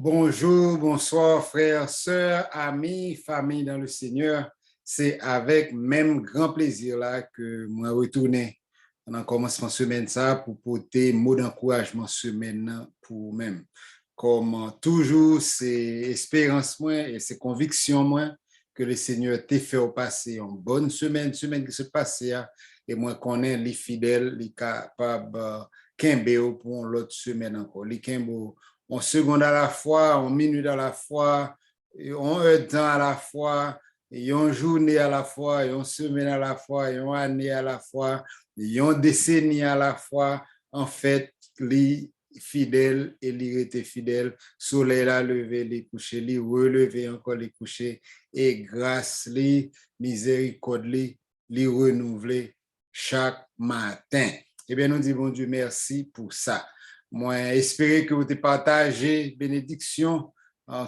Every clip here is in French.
Bonjour, bonsoir, frères, sœurs, amis, famille dans le Seigneur. C'est avec même grand plaisir là que moi retourner dans commencement semaine ça pour porter mot d'encouragement semaine pour même. Comme toujours, c'est espérance moi et c'est conviction moi que le Seigneur t'a fait passer une bonne semaine, semaine qui se passe et moi connais les fidèles, les capables Kembe pour l'autre semaine encore. Les Kembe en seconde à la fois, en minute à la fois, en un temps à la fois, en journée à la fois, en semaine à la fois, en année à la fois, en décennie à la fois. En fait, les fidèles et les étaient fidèles, soleil a levé, les couchés, les relevé encore les couchés, et grâce les miséricorde les renouveler chaque matin. Eh bien, nous disons bon Dieu merci pour ça. Moi, espérer que vous avez partagé bénédiction,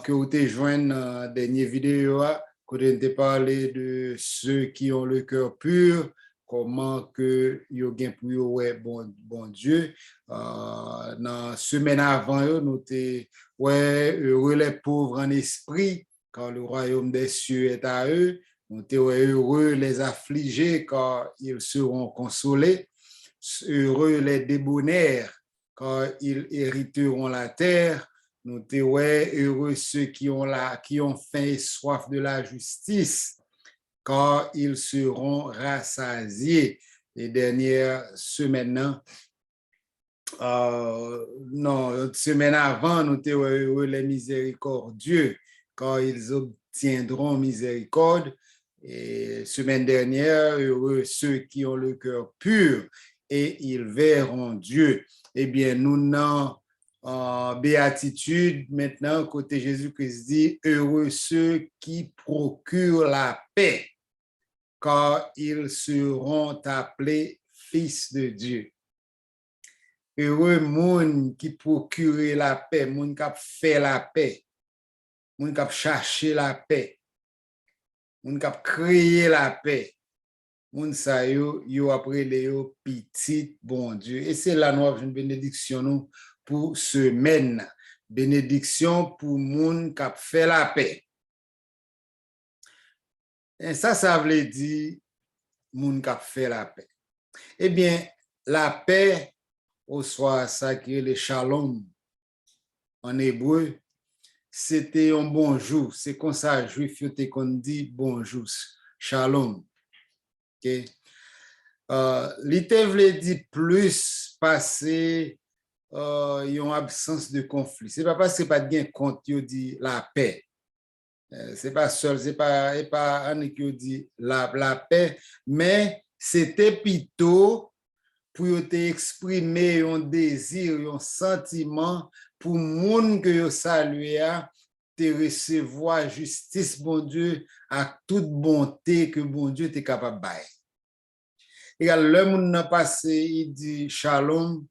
que vous avez joint dans la dernière vidéo, que vous avez parlé de ceux qui ont le cœur pur, comment que vous avez pu ouais, bon Dieu. Dans la semaine avant, nous étions ouais, heureux les pauvres en esprit, car le royaume des cieux est à eux. Nous étions heureux les affligés, car ils seront consolés. Heureux les débonnaires, car ils hériteront la terre. Nous te ouais, heureux ceux qui ont faim et soif de la justice, car ils seront rassasiés. Les dernières semaines, non, semaine avant, nous te ouais, heureux les miséricordieux, car ils obtiendront miséricorde. Et semaine dernière, heureux ceux qui ont le cœur pur, et ils verront Dieu. Eh bien, nous n'en béatitude maintenant, côté Jésus-Christ dit, heureux ceux qui procurent la paix, car ils seront appelés fils de Dieu. Heureux moun qui procure la paix, moun qui fait la paix, moun qui chercher la paix, moun qui créer la paix. Moun sa yo après les yo petit bon Dieu. Et c'est la nouvelle une bénédiction nous pour semaine. Bénédiction pour moun qui fait la paix. Et ça veut dire moun qui fait la paix. Eh bien, la paix, au soit ça qui est le shalom en hébreu, c'était un bonjour. C'est comme ça, juif, yo te qu'on dit bonjour, shalom. Okay? L'ité voulait dire plus passer une absence de conflit. C'est pas parce que pas de gain compte yo dit la paix. C'est pas seul, c'est pas un qui dit la paix, mais c'était plutôt pour te exprimer un désir, un sentiment pour moun que yo saluer te recevoir justice bon Dieu à toute bonté que bon Dieu t'est capable de bailler. Et le monde n'a passé, il dit shalom,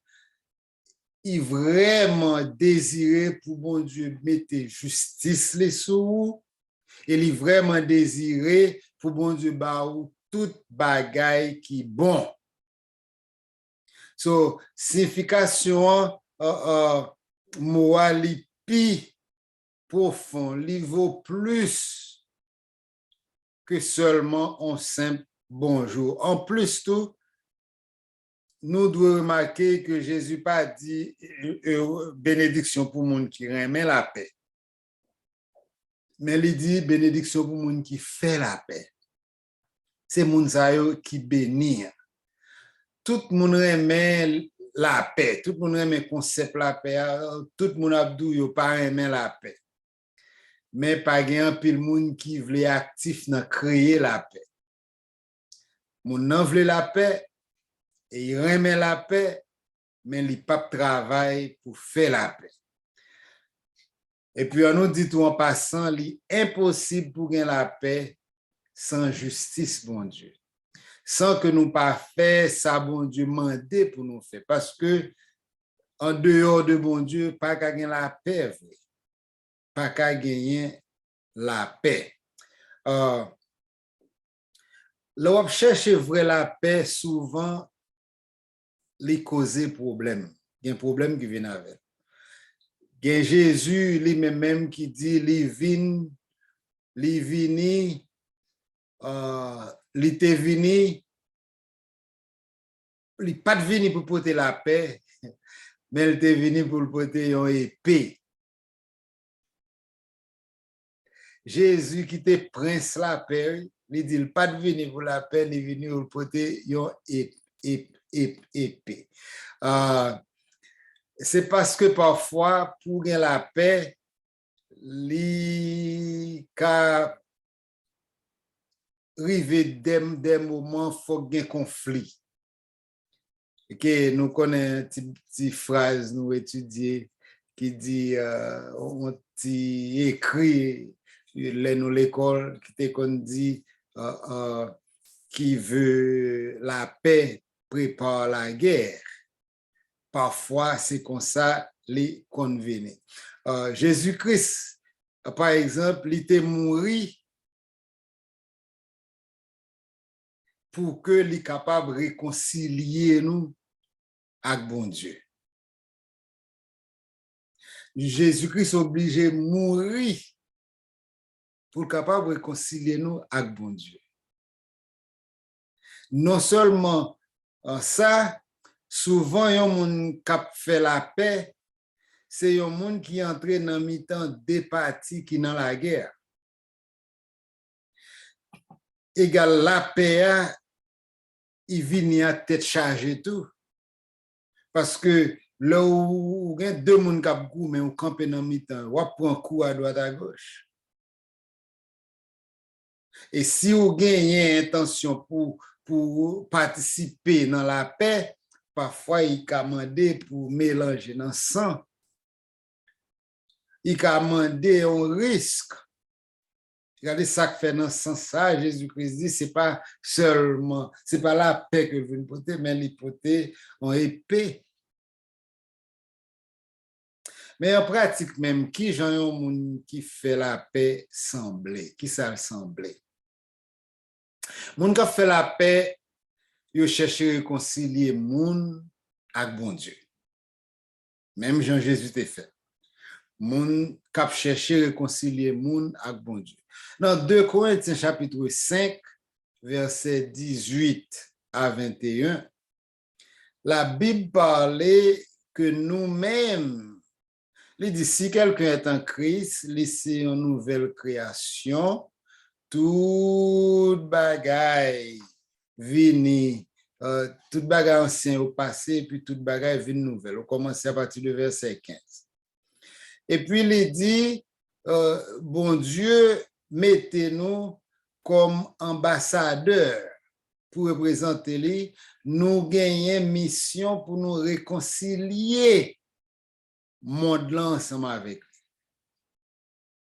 il vraiment désiré pour bon Dieu mettre justice les sous, et il vraiment désiré pour bon Dieu baou toute bagaille qui bon. So, signification morale pi profond, il vaut plus que seulement un simple bonjour. En plus, tout, nous devons remarquer que Jésus n'a pas dit bénédiction pour le monde qui remet la paix. Mais il dit bénédiction pour le monde qui fait la paix. C'est le monde qui bénit. Tout le monde remet la paix. Tout le monde remet le concept de la paix. Tout le monde n'a pas remet la paix. Mais pas grand pile monde qui veut actif dans créer la paix. Moun nan veut la paix et il remet la paix, mais il pas travail pour faire la paix. Et puis on nous dit tout en passant, il est impossible pour gagner la paix sans justice, bon Dieu. Sans que nous pas faire ça, bon Dieu, mandé pour nous faire. Parce que en dehors de bon Dieu, pas qu'à gagner la paix, pas qu'à gagner la paix. L'on cherche vrai la paix, souvent, les causer problème. Il y a un problème qui vient avec. Gen Jésus lui-même qui dit li vini, li te vini, li pas vini pour porter la paix, mais il te vini pour porter une épée. Jésus qui était prince la paix, il dit il pas vini pour la paix, il est venu pour porter une épée. C'est parce que parfois, pour gagner la paix, il ka rive des moments faut gagner conflit. Que nous connaissons une petite phrase nous étudier qui dit on écrit nous l'école qui te dit qui veut la paix prépare la guerre. Parfois, c'est comme ça les convenait. Jésus-Christ, par exemple, il était mort pour que les capable de réconcilier nous avec bon Dieu. Jésus-Christ obligé de mourir pour capable de réconcilier nous avec bon Dieu. Non seulement ça, souvent, il y a un monde qui fait la paix, c'est un monde qui entre dans le mi-temps des partis qui sont dans la guerre. Égal la paix, il vient à tête chargée tout. Parce que là où il y a deux personnes qui ont goût, mais on campe dans le mi-temps, on prend un coup à droite à gauche. Et si vous avez intention pour participer dans la paix, parfois il a demandé pour mélanger dans le sang. Il a demandé un risque. Regardez ça que fait dans ce sens-là, Jésus-Christ dit, c'est pas seulement, c'est pas la paix que vous portez, mais l'hypothèse en épée. Mais en pratique même, qui j'en ai un monde qui fait la paix sembler, qui ça sembler. Moun qui fait la paix, il cherche à réconcilier moun avec bon Dieu. Même Jean-Jésus t'a fait. Moun qui cherche à réconcilier moun avec bon Dieu. Dans 2 Corinthiens chapitre 5, versets 18 à 21, la Bible parlait que nous-mêmes, il dit si quelqu'un est en Christ, c'est une nouvelle création, toute bagaille vini, toute bagaille ancien au passé, puis toute bagaille vini nouvelle. On commence à partir du verset 15. Et puis il dit, bon Dieu, mettez-nous comme ambassadeurs pour représenter lui, nous gagnons mission pour nous réconcilier monde là ensemble avec lui.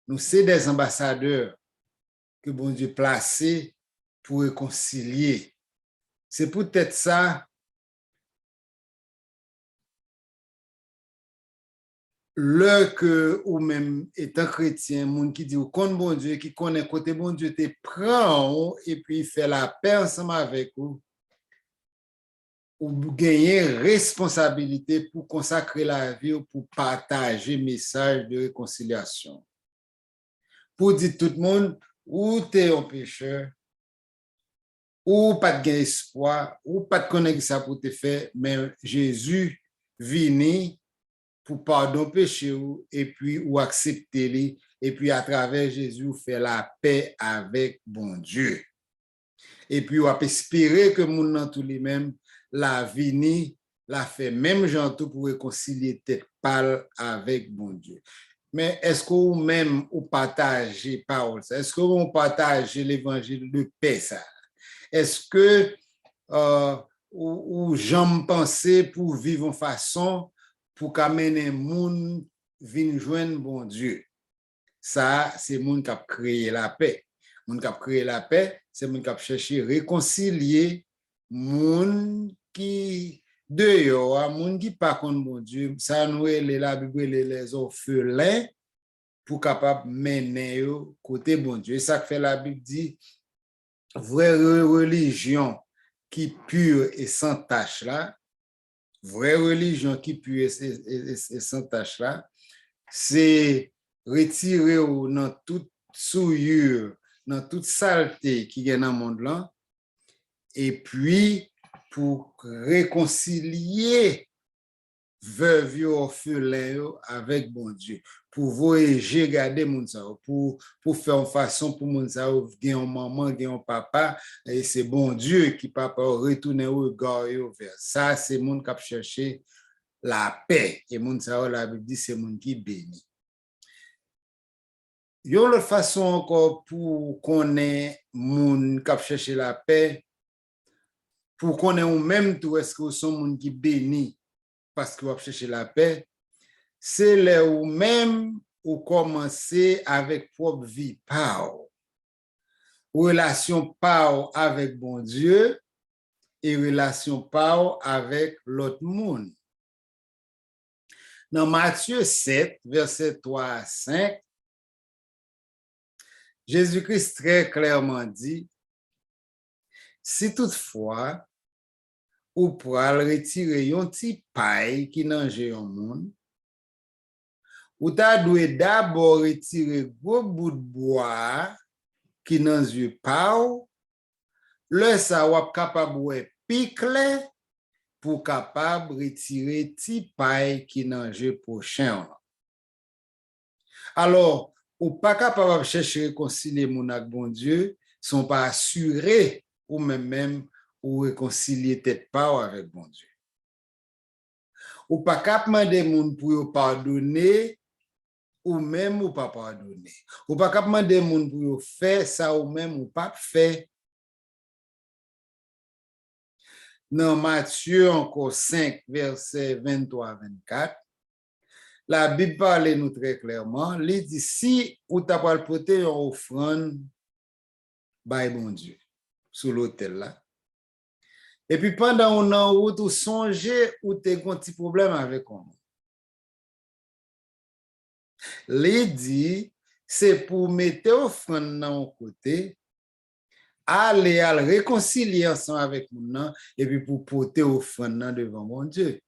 Nous sommes des ambassadeurs que bon Dieu placé pour réconcilier. C'est peut-être ça le que ou même étant chrétien, monde qui dit ou connaît bon Dieu, qui connaît côté bon Dieu, te prend et puis fait la paix ensemble avec vous, ou gagner responsabilité pour consacrer la vie ou pour partager message de réconciliation. Pour dire tout le monde, ou tu es un pécheur, ou pas de espoir, ou pas de connaître ça pour te faire, mais Jésus vini pour pardon péché et puis ou accepter lui et puis à travers Jésus ou faire la paix avec bon Dieu. Et puis ou espérer que moun nan tout lui-même la vini la fait même gens tout pour réconcilier tête pâle avec bon Dieu. Mais est-ce que vous même ou partagez parole ça? Est-ce que vous partagez l'évangile de paix ça? Est-ce que ou j'aime penser pour vivre en façon pour qu'amener moun vin joindre bon Dieu? Ça, c'est moun qui a créé la paix. Moun qui a créé la paix, c'est moun qui a cherché réconcilier moun qui dehors, moun qui pas contre bon Dieu. Ça nous la Bible les orphelins pour capable mener côté bon Dieu. Et ça fait la Bible dit vraie religion qui pure et sans tache là, vraie religion qui pure et sans tache là, c'est retirer ou dans toute souillure, dans toute saleté qui est dans le monde là, et puis pour réconcilier veuve yo orphelin yo avec bon Dieu, pour voyager garder moun sa pour faire une façon pour moun sa gen un maman, gen un papa, et c'est bon Dieu qui papa retourner au regard vers ça, c'est moun qui chercher la paix, et moun sa la Bible dit c'est moun qui béni. Yon l'autre façon encore pour connaître moun qui chercher la paix, pour connaître ou même tout est-ce que sont moun qui béni parce que vous cherchez la paix, c'est là où même vous commencez avec propre vie par relation par avec bon Dieu et relation par avec l'autre monde. Dans Matthieu 7, verset 3 à 5, Jésus-Christ très clairement dit, si toutefois, ou pral retirer yon ti paille qui nanje yon moun, ou ta dwe d'abord retirer gros bout de bois qui nan yeux pa ou, le sa wap capable wè pi clair pour capable retirer ti paille qui nanje prochain. Alors, ou pas capable chercher réconcilier moun ak bon Dieu, sont pas assurés ou même ou réconcilier tête pas avec bon Dieu. Ou pas cap demander moun pour pardonner ou même ou pas pardonner. Ou pas cap demander moun pour faire ça ou même ou pas faire. Dans Matthieu encore 5 verset 23-24, la Bible parle nous très clairement, il dit si ou t'a pas porter une offrande by bon Dieu sur l'autel là. Et puis pendant un an où tu songes ou tu as un petit problème avec moi. Il dit, c'est pour mettre offrande dans côté, aller à réconcilier ensemble avec moi et puis pour porter offrande devant mon Dieu.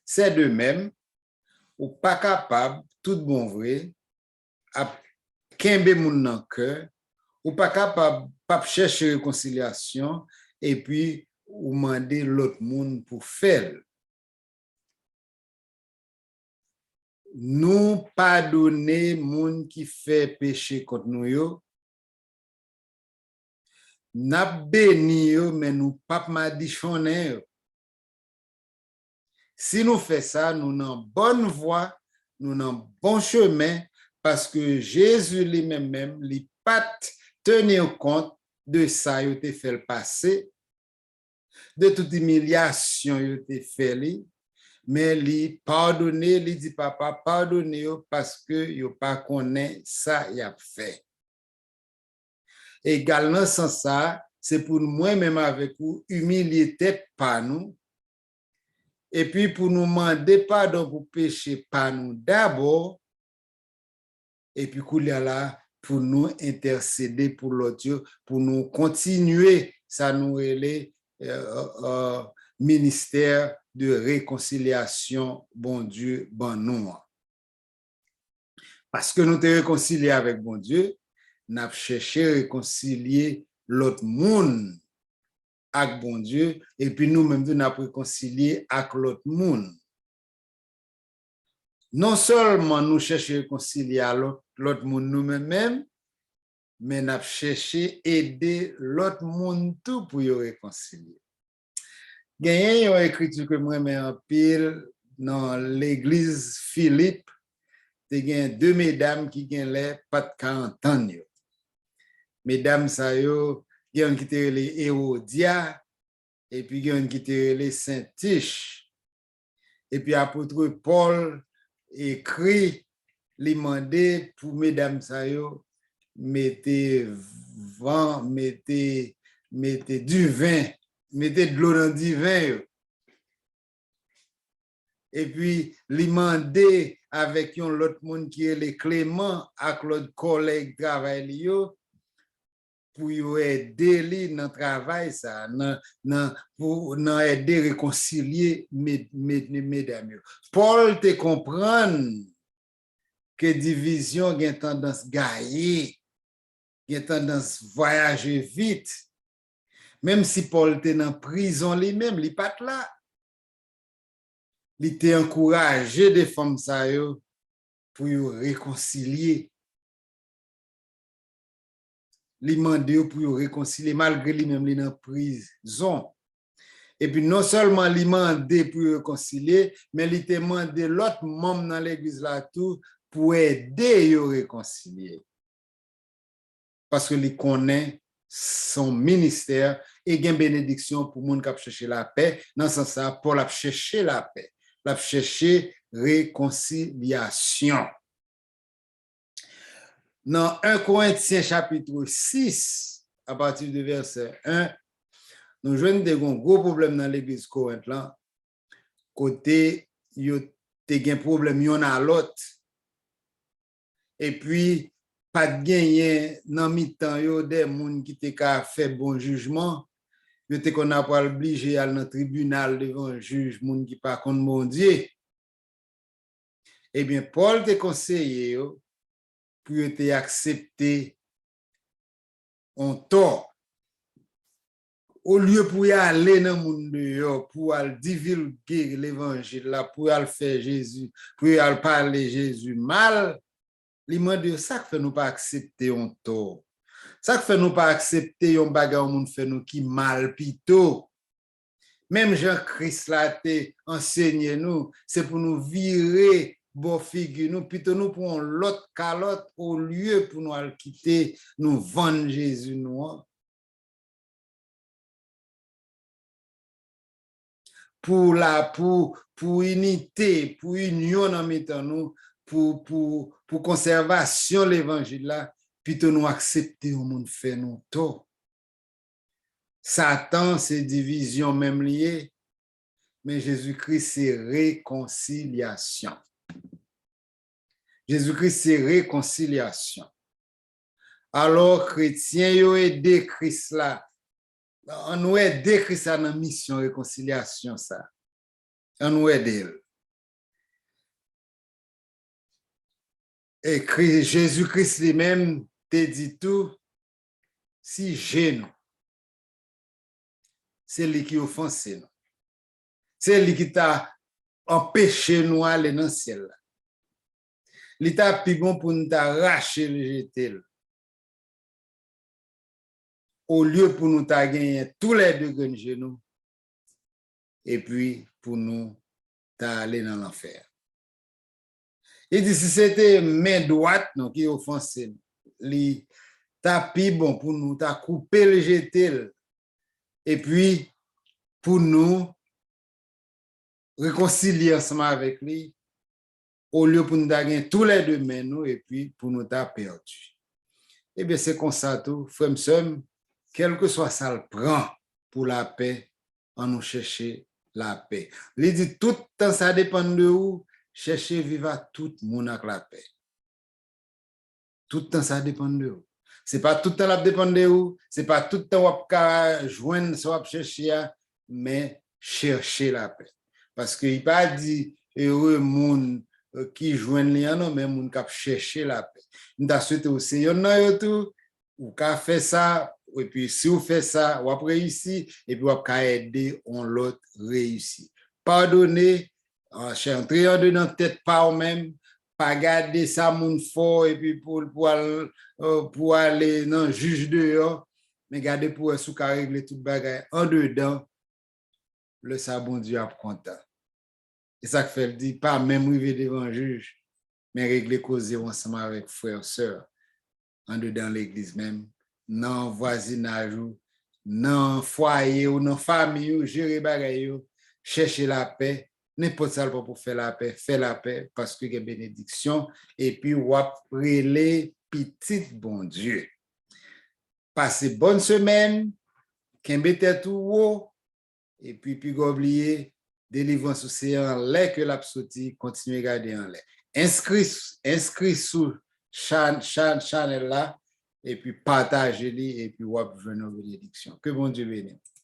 C'est de même, ou pas capable, tout bon vrai, à kembe moun nan cœur, ou pas capable, pas chercher réconciliation, et puis ou demander l'autre monde pour faire. Nous pardonner moun qui fait péché contre nous yo, n'a béni yo mais nous pas madichonner yo. Si nous faisons ça, nous sommes en bonne voie, nous sommes en bon chemin, parce que Jésus lui-même, il pas tenir compte de ça, il a fait le passé, de toute humiliation, il a fait, mais il pardonne, il dit papa, pardonnez parce que il pas connaît ça, il a fait. Également, sans ça, c'est pour moi-même avec vous, humilier tête par nous, et puis pour nous demander pardon pour pécher par nous d'abord, et puis là pour nous intercéder pour l'autre Dieu, pour nous continuer, ça nous relève ministère de réconciliation, bon Dieu, bon nous. Parce que nous te réconcilier avec bon Dieu, nous avons cherché à réconcilier l'autre monde avec bon Dieu, et puis nous-mêmes, nous avons réconcilié avec l'autre monde. Non seulement nous cherchons à réconcilier à l'autre monde nous-mêmes, mais nous avons cherché à aider l'autre monde tout pour y réconcilier. Il y a une écriture que moi mets en pile dans l'église Philippe, il y a deux mesdames qui ont pas de 40 ans. Mesdames, ça y est, il y a une qui était les Hérodia, et puis il y a une qui était les Saint-Tiche. Et puis apôtre Paul écrit, les mandé pour mesdames, ça y est, mettez du vin, mettez de l'eau dans du vin. Et puis, les mandé avec l'autre monde qui est les Clément, avec l'autre collègue travail, pour aider li dans le travail, ça, pour aider à réconcilier mesdames. Paul te comprendre que division a tendance à gagner, a tendance à voyager vite. Même si Paul était dans la prison lui-même, il n'est pas là. Il était encouragé des femmes pour réconcilier. Il demandé pour réconcilier malgré lui-même il est en prison. Et puis non seulement il demandé pour réconcilier, mais il demandé l'autre membre dans l'église là tout pour aider à réconcilier. Parce que il connaît son ministère et il y a une bénédiction pour les gens qui cherchent la paix. Dans ce sens, Paul a cherché la paix. Il a cherché réconciliation. Dans 1 Corinthiens chapitre 6, à partir du verset 1, nous jouons des gros problèmes dans l'église Corinthe là. Côté, il y a des problèmes yon à l'autre. Et puis, pas de gagner dans mi-temps, il y a des gens qui ont fait bon jugement. Yo te qu'on a pas obligé à aller dans le tribunal devant un juge, moun qui pas contre mon Dieu. Eh bien, Paul te conseillé pour te accepter en tort. Au lieu pour y aller dans le monde, pour aller divulguer l'évangile, là, pour aller faire Jésus, pour aller parler Jésus mal, il m'a dit ça que fait nous pas accepter en tort. Ça que fait nous pas accepter un bagage monde fait nous qui mal pito. Même Jean-Christ l'a été enseigné nous, c'est pour nous virer bon figure nous, plutôt nous pour l'autre calotte au lieu pour nous le quitter, nous vendre Jésus nous. Pour unité, pour union en mettant nous, pour conservation l'évangile là, plutôt nous accepter au monde fait nous tort. Satan, c'est division même liée, mais Jésus-Christ, c'est réconciliation. Jésus-Christ, c'est réconciliation. Alors, chrétiens, ils ont aidé Christ là. On a aidé Christ dans la mission réconciliation, ça. On a aidé. Et Jésus-Christ lui-même te dit tout, si gêne, c'est lui qui offense nous. C'est lui qui t'a empêché nous aller dans le ciel. Il t'a plus bon pour nous arracher le jeter. Au lieu pour nous gagner tous les deux de genoux, et puis pour nous aller dans l'enfer. Il dit si c'était main droite non, qui offensait, il t'a plus bon pour nous couper le jeter, et puis pour nous réconcilier ensemble avec lui, au lieu pour nous gagner tous les deux mains, nous, et puis pour nous perdu. Eh bien, c'est comme ça tout, frère, quel que soit ça le prend pour la paix, on nous chercher la paix. Il dit tout le temps, ça dépend de où, chercher vivre tout le monde avec la paix. Tout le temps, ça dépend de où. Ce n'est pas tout le temps, ça dépend de où, ce n'est pas tout le temps, on joindre, soit chercher, mais chercher la paix. Parce qu'il n'a pas dit, heureux monde qui joignent les gens, mais monde qui chercher la paix. Nous avons souhaité aussi, il y en a tout, ou qui fait ça, et puis si vous faites ça, vous avez réussi, et puis vous avez aider l'autre réussir. Pardonnez, entrer en dedans tête pas vous-même, pas garder ça mon fort, et puis pour aller dans le juge dehors, mais garder pour sous régler tout bagage en dedans, le sabon Dieu a content. Et ça fait le dit, pas même arriver devant un juge, mais régler causer ensemble avec frères, sœurs, en dedans l'église même, dans le voisinage, dans le foyer ou dans la famille, gérer bagay, chercher la paix, n'importe ça pour faire la paix parce qu'il y a bénédiction, et puis ou après les petits bon Dieu. Passez bonne semaine, qu'un bête tout haut, et puis oublier, délivrance aussi en lait que l'absoti, continuez à garder en lait. Inscrit sur channel là, et puis partagez-les et puis wap une bénédiction. Que bon Dieu bénisse.